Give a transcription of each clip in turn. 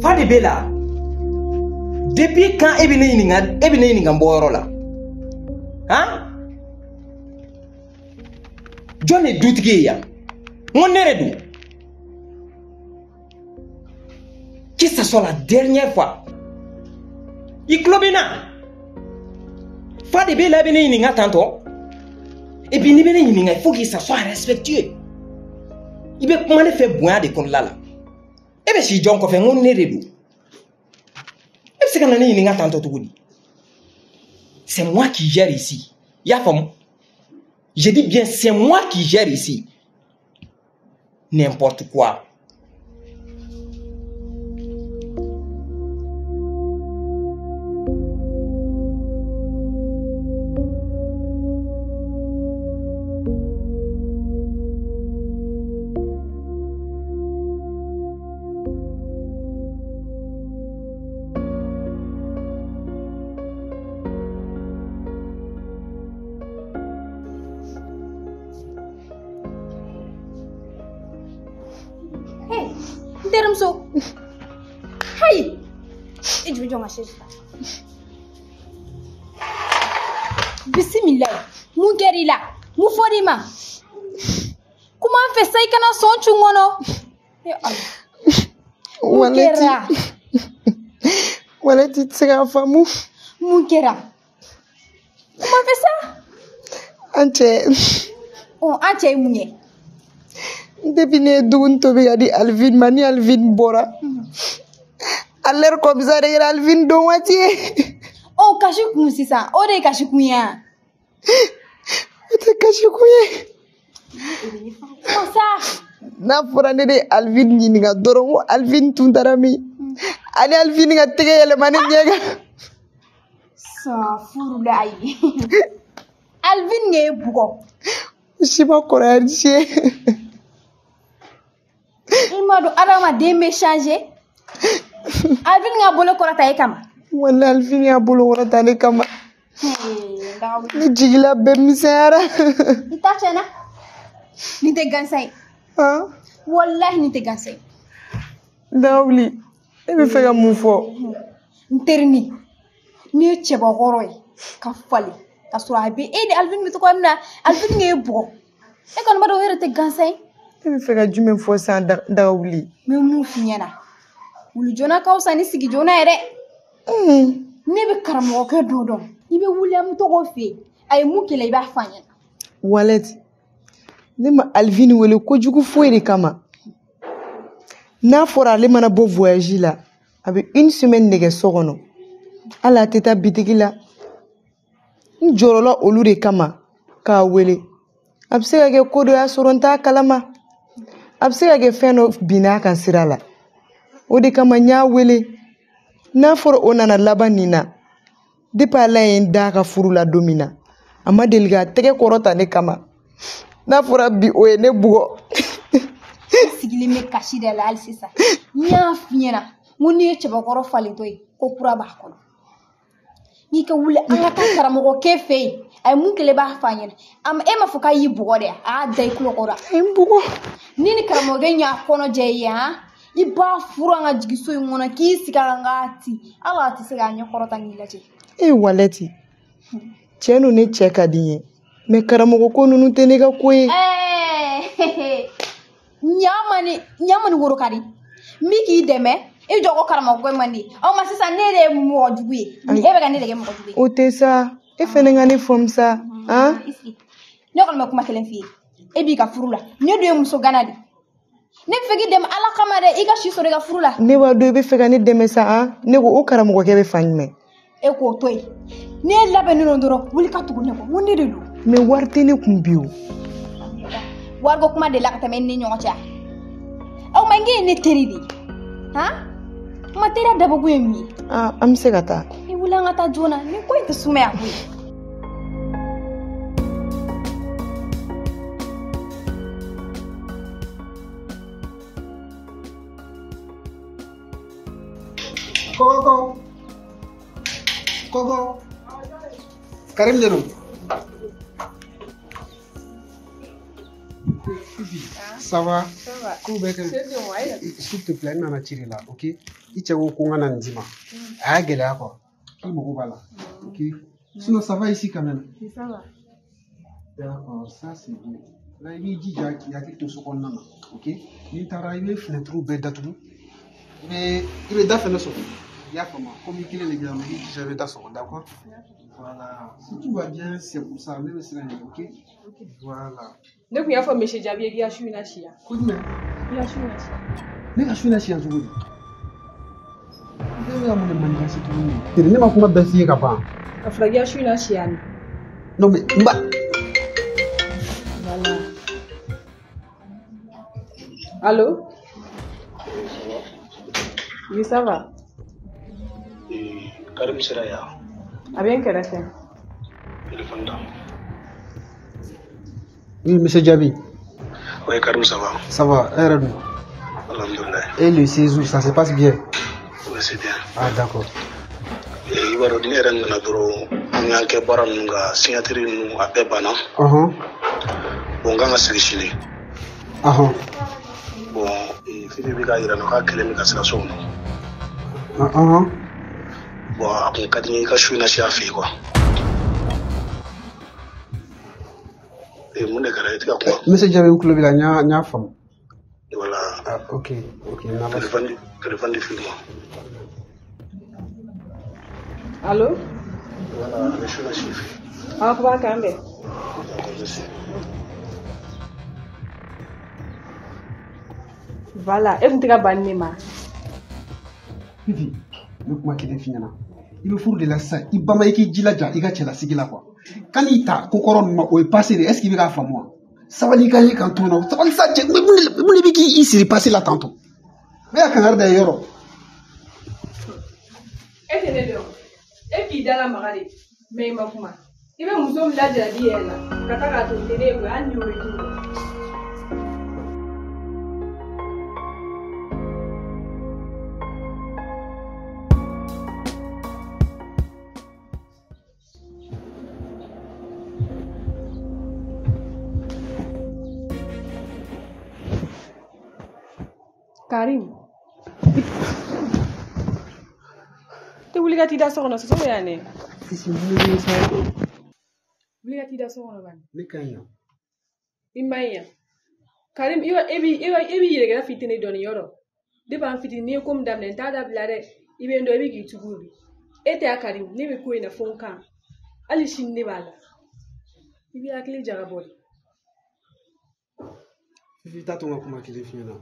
Fadi Bella. Depuis quand Ebene Ngamboro là? Hein? John est doutgué. Mon neredou. Que ce soit la dernière fois. Il clobina. Fadi Bella Ebene Ninga tantôt. Et puis il faut qu'il soit respectueux. Il veut comment faire boire de con là. Et bien si John fait mon neredou. C'est moi qui gère ici. Yafam. Je dis bien, c'est moi qui gère ici. N'importe quoi. So, hey, it's me, Jonga. Bismillah, mu gerila, mu forima. Comment fait ça? Kana son chungono. Waleti tsega famu. Mu gera. Comment fait ça? Ante. Oh, ante munye. Depuis ne doun to be adi Alvin mani Alvin bora. Aller comme ça de Alvin don wati. Oh kashiku sisa. O de kashiku ya. Ate kashiku ye. Comment ça? Na forane de Alvin ni nga dorongo Alvin tundarami. Ani Alvin nga tege ele mani nyega. Sa furu lai. Alvin nge bugo. Shiba koraji. Imadu adama dembe changer. Alvin nga bolo korata ekama. Wala Alvin ya bolo korata ne kama. Ni jigila bemisara. Itachana. Ni te gansay. Ah. Wallahi ni te gansay. Dawli. Ebe fega mufo. Nterni. Ni cheba goroy. Ka fali. Ka sura be ede Alvin mi to ko amna. Alvin nge bo. E kon bado were te gansay. Il fait que Dieu faut ça d'oubli. Mais mon fignana. Ou le jona kausa ni sigi jona ere. Nebe karamo ke dodo. Ibe William to go fe. Ay mu ke le ba fanya. Wallet. Nema Alvin wele ko jugu foire kama. Na fora le mana bo voyage là avec une semaine de sogono. Ala teta bitigila. Njorola olu de kama ka wele. Absega ke kodo ya soronta kalama. Absega ke feno bina kan sirala. Odi kama nya wele. Na foro onana labanina. Depa la enda ka furula domina. Ama delga teke korota ne kama. Na fora bi o ne bugo. Sigili me kashida la alsisa. Nya fiena. Muni cheba koro fale toy ko pura ba kono. Ni ka wule anga ka karamo ke fe. Ay mun kele ba fanya. Am ema fuka yi bugo de. A dai kulo kora. Ay bugo. Nini karamo ge nya kono je ya. Iba fura nga jigiso ngona ki sika ngati. Ala ti sika nya korota ngilati. E waleti. Chenu ne cheka diye. Me karamo ko nunu tenega koye. Nyamani woro kari. Miki deme. E jogo karamo ko mandi. O ma sisa nere mo juguye. Mi ebe ga nere ge mo juguye. O te sa. E fenenga ne fom sa. Hein? Nyokol me kuma kelen fi. E bi ka furula. Ne do muso ganadi. Ne fegi dem ala kamade iga shi so ga furula. Ne wa do be fega ne deme sa hein? Ne ko o karamo ko kebe fanyme. E ko toy. Ne labe ni ndoro wuli ka tugu ne ko woni de do. Me warte ne kumbiu. Wargo kuma de la ka tamen ni nyoncha. O mangi ne teridi. Ha? Matera dabo guyemi. Ah, am segata. E wula ngata jona ni ko ite sume ya kuyi. Koko. Karim Jarum. Ça va? Ça va. Koubeke. C'est bien, ouais. S'il te plaît, nana tiré là, ok? Il t'a au courant d'un dima. Ah, gueule, quoi. Qui me voit là? Ok? Sinon, ça va ici quand même. Oui, ça va. D'accord, ça c'est bien. Là, il dit qu'il y a quelque chose qu'on a, ok? Il t'a arrivé, il fait trop bête d'atout. Mais il est d'accord, il y a comment? Comme il est les gars, il dit j'avais d'accord, d'accord? Voilà. Si tout va bien, c'est pour ça, même si c'est ok? Voilà. Donc, il y a M. Javier qui a chou une chia. Koudme. Il a chou une chia. Ne ka chou na chia zugo. Ne ka mun man kasi tu. Ne ma kuma basi ka ba. A fragi a chou une chia. Non mais mba. Voilà. Allô? Oui, ça va. Karim Seraya. A bien qu'elle a fait. Téléphone là. Oui, monsieur Djabi. Oui, Karim, ça va. Ça va, Erdogan. Alhamdulillah. Et le séjour, ça se passe bien? Oui, c'est bien. Ah, d'accord. Et il va redire un peu on a un peu baran nga signature nous a bana. Bon ganga sélectionné. Bon, et Philippe ga ira no ka kelemi ka sera so. Bon, après kadini ka chouina chia fi quoi. Et mon déclaré tu quoi? Monsieur Djabi ou club la nya femme. Voilà. Ah, ok, na ba. Téléphone de film. Allô? Voilà, le chouina chia fi. Ah, comment quand même? Voilà, et vous t'es banni ma. Vivi, le kuma kelen fiɲɛna i bɛ furu de la sisan i bama i k'i jilaja i ka cɛlasigi la quoi kan i ta ko kɔrɔ ninnu ma o ye passé de est ce que i bɛ k'a faamu wa sabali ka ye kan to na sabali sa cɛ mun de bɛ k'i siri passé la tantôt ne y'a kankari da ye yɔrɔ. E tɛ ne dɔn e k'i dala maga de mais i ma kuma i bɛ muso min lajarabi yɛrɛ la ka taa k'a to tele ye hali ni o ye cogo. Karim, tu boleh kata tidak seorang nasi semua ni. Sisi mun sa Boleh kata tidak seorang ban. ne kan ya. Imaya. Karim, ebi yere kata fitini doni yoro. De ban fitini kom damne tada blare. Ibe ndo ebi gitu gubi. Ete a Karim, ne be kuina fonkan. Ali shin ne bala. Ibi akili jarabol. Fifi ta to kuma kelen fiɲɛna.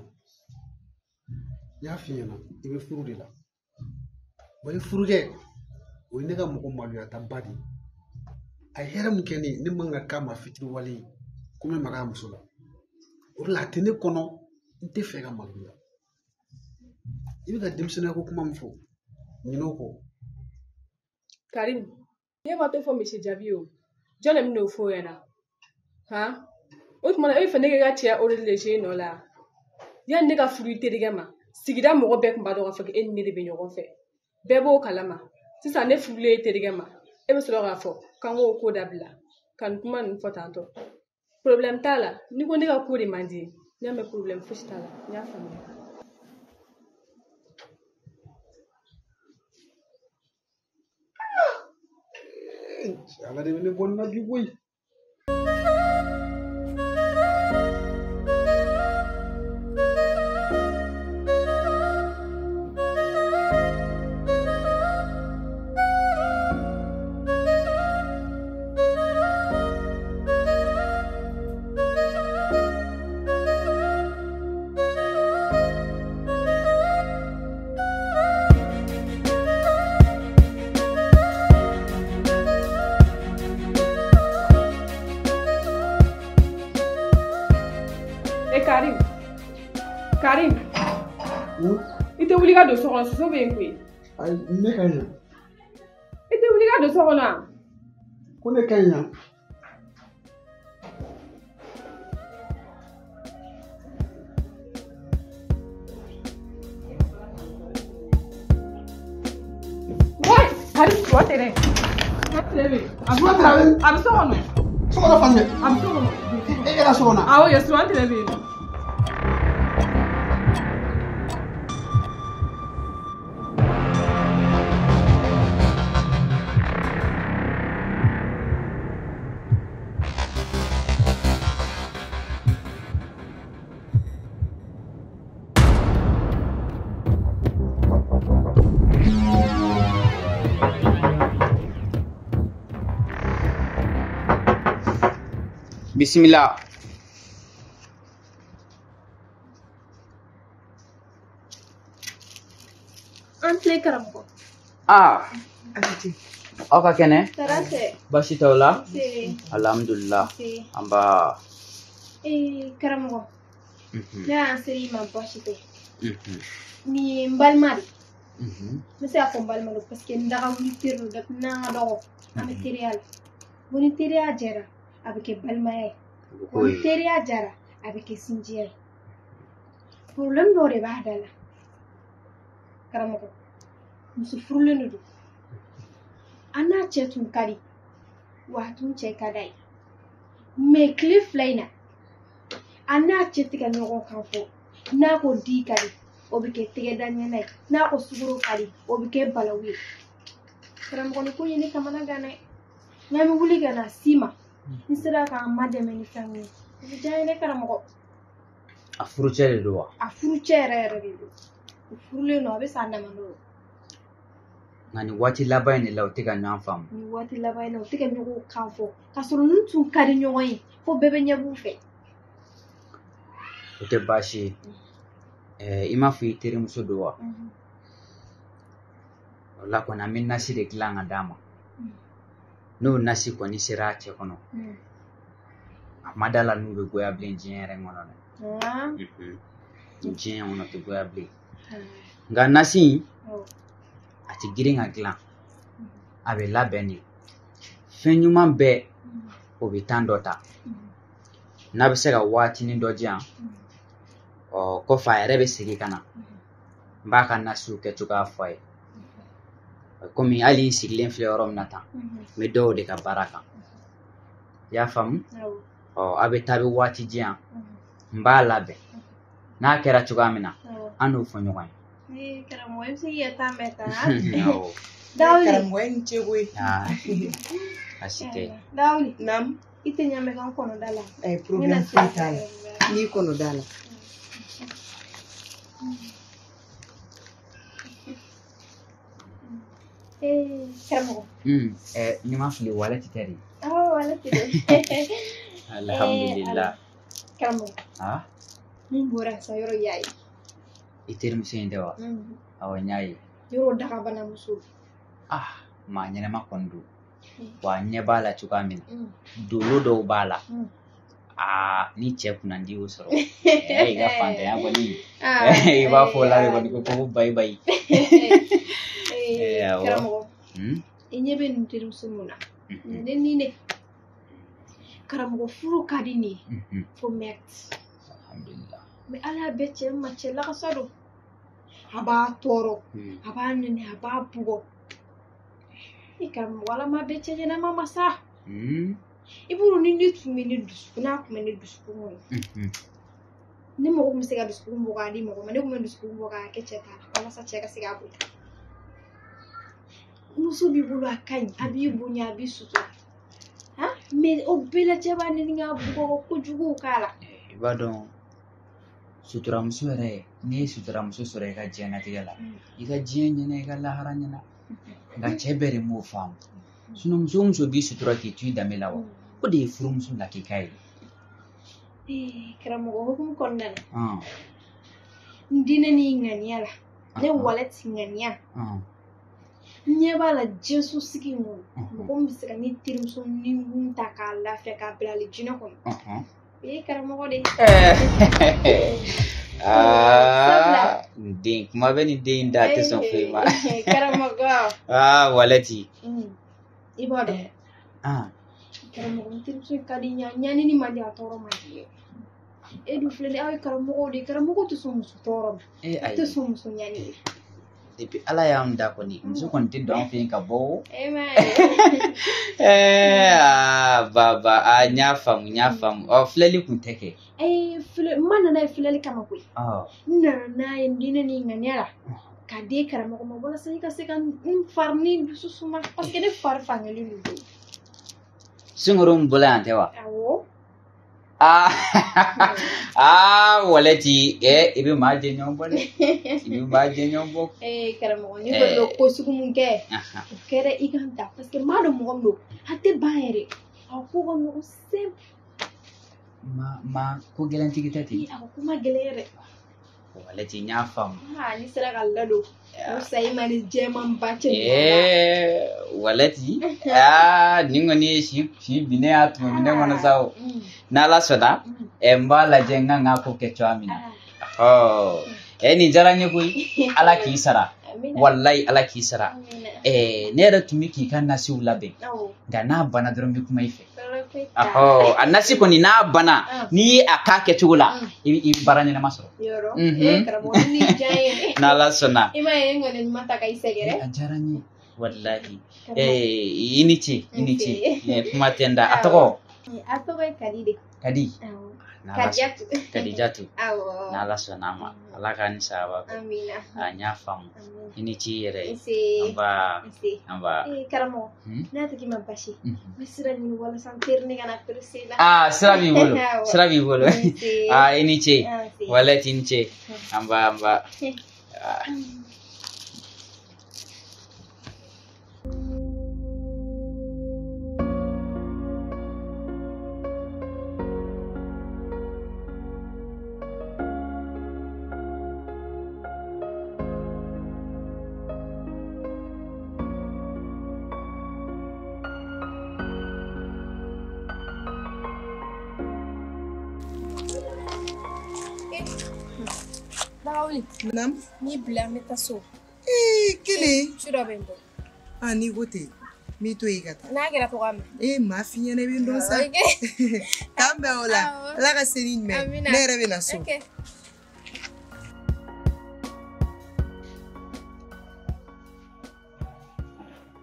Y'a f'i ɲɛna i bɛ furu de la wa i furukɛ o ye ne ka mɔgɔ maloyata ba de ye a ye hɛrɛ min kɛ ne ye ne man ka k'a ma fitiriwale ye ko n bɛ maga a muso la o de la a tɛ ne kɔnɔ n tɛ fɛ ka maloya i bɛ ka denmisɛnniya ko kuma min fɔ ɲinɛ o kɔ. Karim, ne ma to fɔ monsieur Jabi o jɔn de bɛ n'o fɔ ɲɛna han o tuma na e fɛ ne ka cɛ o de lege nɔ la yanni ne ka furu i terikɛ ma sigida mɔgɔ bɛɛ tun b'a dɔn k'a fɔ e ni ne de bɛ ɲɔgɔn fɛ bɛɛ b'o kalama sisan ne furulen e terikɛ ma e bɛ sɔrɔ k'a fɔ k'an k'o ko dabila ka nin kuma ninnu fɔ tantɔ problème t'a la n'i ko ne ka ko de man di n y'a mɛn problème fosi t'a la n y'a faamuya. Ala de bɛ ne bɔ nin na bi koyi. Karim, i tɛ wuli ka don so kɔnɔ soso bɛ yen koyi. Ayi ne ka ɲa. I tɛ wuli ka don so kɔnɔ. Ko ne ka ɲa. Wai, Karim, suwa tɛ dɛ. Suwa tɛ a bɛ. A bɛ so kɔnɔ. So kɔnɔ fan bɛɛ. A bɛ so kɔnɔ. ka sona awo yo suwa tele be Bismillah. Antle karamko. Ah. Oka kene? Tarase. Bashi taula? Si. Alhamdulillah. Si. Amba. Karamko. Na seri ma bashi te. Ni mbalmari. Mese ako mbalmari parce que ndaga witiru dak na do. Material. Material jera. Avec balmaye oui. Teria jara avec sinjiay problème do re baadala karamako musu furle nudu ana chetun kadi watun che kadai me cliff liner ana chetika nyogo kanfo na ko di kadi obike tege danyane na ko suguro kadi obike balawi karamako ni ko yini kamana gane nyami wuli gana sima nisira ka madame ni fangi jayne karamako Afruchere do. Afruchere redo. Furule no be sanna mando. Ngani wati labai ni law tiga nyamfam. Ni wati labai no tiga nyugo kanfo. Kasoro ntu kadi nyoyi fo bebe nyabu fe. Ote bashi ima fi tere muso doa. Wala kona min nasi de klanga dama. No nasi ko ni sirache kono. Madala nu be goya blin jinere ngono ne. Jien ono to goya blin. Nga nasi ati giringa glan. Abe labeni. Fenyuma be obitandota. Na be sega wati ni dojian. O ko fa erebe sigi kana. Mbaka nasu ke tuka fay. Komi ali siglen fleorom nata. Me do de ka baraka. Ya fam? O abe tabi wati jian. Mbala be. Na kera chugamina. Anu fonyogan. Kera moem si yeta meta. No. Dauli. Kera moem chegwe. Ah. Asite. Dauli. Nam. Ite nyame kan kono dala. Problem fatal. Ni kono dala. Keramo. Ni ma fili wallet teri. Oh, wallet teri. Alhamdulillah. Keramo. Ah? Bora sa yoro yayi. Iteri musende wa. Awanyai. Yoro daga bana musu. Ah, ma nyene makondu. Wa nyebala chukamina. Dulu do bala. Ah, ni check na ndi usoro. Ga fanta yango ni. Iba fola ko ni ko bye bye. Keramo. Inyebe ntiri musumuna. Nene. Keramo furu kadini. For met. Alhamdulillah. Me ala beche mache la kasado. Haba toro. Haba nene haba pugo. Ikam wala ma beche jena mama sa. Iburu nini tumini dusu na kumeni dusu mo. Ni mo ko msega dusu mo ga di mo ko mane ko dusu mo ga ke cheta. Wala sa cheka siga bu. Musu bi bulu akai abi bunya bi suto. Ha? Me obela jaba ni nga bu ko kujugu kala. Ibadon sutura muso yɛrɛ ni ye sutura muso sɔrɔ i ka diɲɛnatigɛ la i ka diɲɛ ɲɛna i ka lahara ɲɛna nka cɛ bɛɛ de m'o faamu muso o muso b'i sutura k'i to i danbe la wa o de ye furumuso lakika ye karamɔgɔ hukumu kɔnɔna na n diinɛ ni ŋaniya la ne wallet ŋaniya n ɲɛ b'a la diɲɛso sigi in kɔnɔ mɔgɔ min bɛ se ka ne terimuso ninkun ta k'a lafiya k'a bila ale jinɛ kɔnɔ karamɔgɔ de den kuma bɛ ni den da tɛ sɔn foyi ma karamɔgɔ waleti i b'a dɔn karamɔgɔ n terimuso ka di ɲani ni man di a tɔɔrɔ man di ye e dun filɛ ni aw ye karamɔgɔw de ye karamɔgɔ tɛ sɔn muso tɔɔrɔ ma a tɛ sɔn muso ɲani ye depuis ala y'an da kɔni muso kɔni tɛ don an fɛ yen ka bɔ baba n y'a faamu filɛli kun tɛ kɛ ma nana ye filɛli kama koyi n nana n'a ye diinɛ ni ŋaniya la ka di karamɔgɔ ma walasa i ka se ka n fari ni dusu suma parce que ne fari fankelen don sunkuru min bolo yan tɛ wa walɛti i bɛ maa jɛ ɲɔgɔn bɔ dɛ karamɔgɔ ni ko dɔ ko sugu mun kɛ o kɛra i ka ta parce que maa dɔ mɔgɔ min don a tɛ ban yɛrɛ a ko ka nɔgɔ simple ma ko gɛlɛntigi tɛ ten a ko ma gɛlɛn yɛrɛ walɛti n y'a faamu ni sera ka ladon o sayi ma ni jɛman ba cɛ walɛti nin kɔni ye si binne y'a tuma minɛ kɔnɔ sa o n'ala sɔnna n b'a lajɛ n kan k'a ko kɛ cogoya min na nin diyara n ye koyi ala k'i sara wallahi ala k'i sara ne yɛrɛ tun bɛ k'i ka nasiw labɛn nka n'a banna dɔrɔn n bɛ kuma i fɛ a nasi kɔni n'a banna n'i ye a k'a kɛcogo la i bɛ baara ɲɛnama sɔrɔ n'ala sɔnna i diyara n ye wallahi i ni ce kuma tɛ n da a tɔgɔ ye Kadi de Kadi Kadijatu n'ala sɔnna a ma ala k'a ni sababa bɛn n y'a faamu i ni ci yɛrɛ an b'a karamɔgɔ n'a tigi ma basi n bɛ sira ɲini walasa n teri ne kana perese la sira b'i bolo i ni ce walɛti ni ce an b'a Nam? Ni bila n bɛ taa so. Kelen. Su dɔ bɛ n bolo. N'i ko ten, n b'i to yen ka taa. N'a kɛra togoya min. Maa f'i ɲɛna i bɛ n dɔn sa. K'an bɛn o la. Ala ka se ni ɲuman ye. Ne yɛrɛ bɛ na so.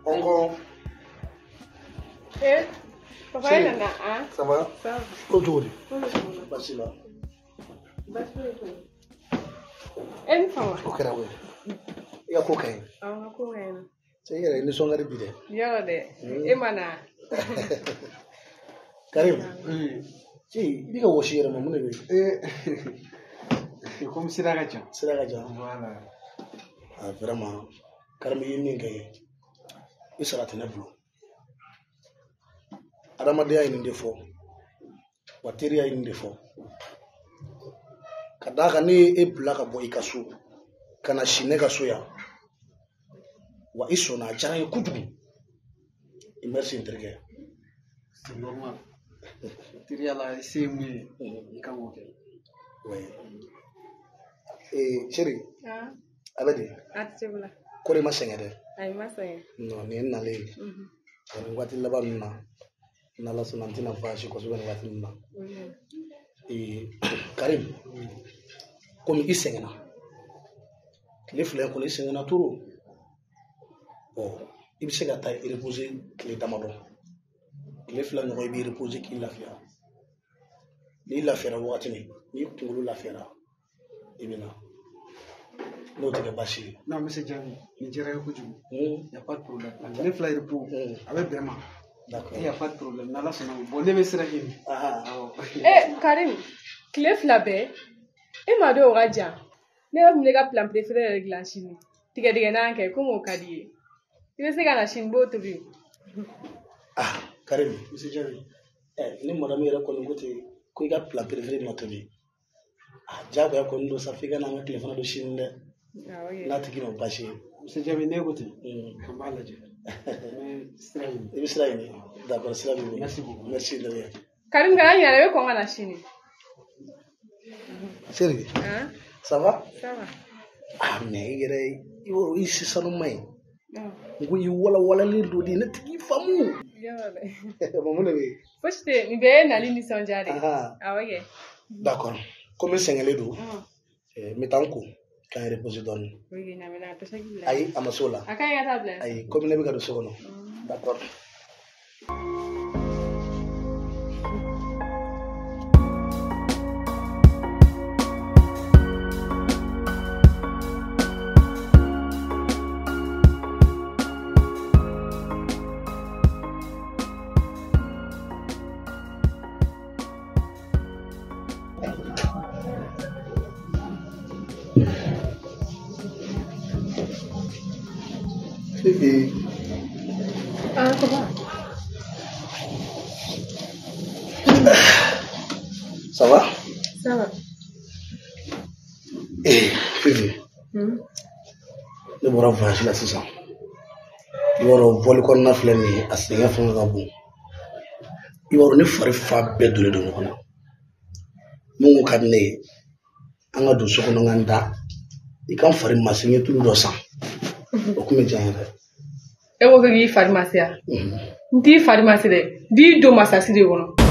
Ongo. Papa nana Ça va? Ça va. Aujourd'hui. Basi la. En fama. O kɛra koyi. I ka ko ka ɲi. Awɔ ko ka ɲi. Cɛ i yɛrɛ i nisɔn ka di bi dɛ. Yɔrɔ dɛ. E ma na. Karim. Ci i bɛ ka wɔsi yɛrɛ ma mun de bɛ yen? Komi sira ka ca. Sira ka ca. Voilà. Vraiment Karim i ye min kɛ i sara tɛ ne bolo. Adamadenya ye nin de fɔ wa teriya ye nin de fɔ. Ka d'a kan ne ye e bila ka bɔ i ka so ka na si ne ka so yan wa i sɔnna a diyara n ye kojugu i merci n terikɛ. C'est normal. Teriya la i se ye mun ye i kan k'o kɛ. Chéri a bɛ di? A tɛ se la. Kɔri i ma sɛgɛn dɛ? Ayi ma sɛgɛn. Non nin ye n nalen ye nin waati laban ninnu na n'Ala sɔnna n tɛna baasi kosɛbɛ nin waati ninnu na. Karim komi i sɛgɛnna tile fila in kɔnɔ i sɛgɛnna trop i bɛ se ka taa reposer tile damadɔ tile fila ɲɔgɔn i bɛ reposer k'i lafiya n'i lafiyara wagati min n'i kunkolo lafiyara i bɛ na n'o tɛ kɛ baasi ye. Non monsieur Jami nin diyara n ye kojugu. Y a pas de problème. Ne fila repos a bɛ bɛn ma. D'accord. Y a pas de problème n'Ala sɔnna ma bon ne bɛ sira ɲini. Karim tile fila bɛɛ e ma dɔn o ka jan ne yɛrɛ tun bɛ ka plan préféré yɛrɛ dilan sini tigɛdigɛnan kɛ komi o ka di ye i bɛ se ka na sini n b'o tobi. Karim monsieur Jami ni madame yɛrɛ kɔni ko ten ko i ka plan préféré ma tobi diyagoya kɔni don sa f'i ka n'an ka tile fana don sini dɛ n'a tigi ma baasi ye. Monsieur Jami ne ko ten an b'a lajɛ. I bɛ sira ɲini d'accord sira b'i bolo. Merci beaucoup. Merci Daniel. Karim kana ɲinɛ i bɛ kɔn ka na sini. Chérie, ça va? Ça va. Mais i yɛrɛ i sisanu ma ɲi n ko i walawalalen don de ne tigi faamu. Mun de bɛ yen? Fosi tɛ nin bɛɛ ye nali nisɔndiya de ye. Awɔ kɛ. D'accord komi n sɛgɛnlen don n bɛ taa n ko Kan reposer dɔɔni. Oui, na mena to sagi. Ayi, a ma s'o la. A kan ka taa bila. Ayi, comme ne bɛ ka don so kɔnɔ. D'accord. Fifi. Ah, comment? Ça va? Ça va. Fifi. Ne bɔra voyage la sisan. I b'a dɔn bɔli kɔnɔna filɛ nin ye a sɛgɛn fanga ka bon. I b'a dɔn ne fari fa bɛɛ donnen don ɲɔgɔn na. Mun ko ka di ne ye an ka don so kɔnɔ ka n da i ka n fari masi n ye tulu dɔ san. O kun bɛ diya n ye dɛ. E ko k'i fari masi ya? N t'i fari masi dɛ. N t'i don masasi de kɔnɔ.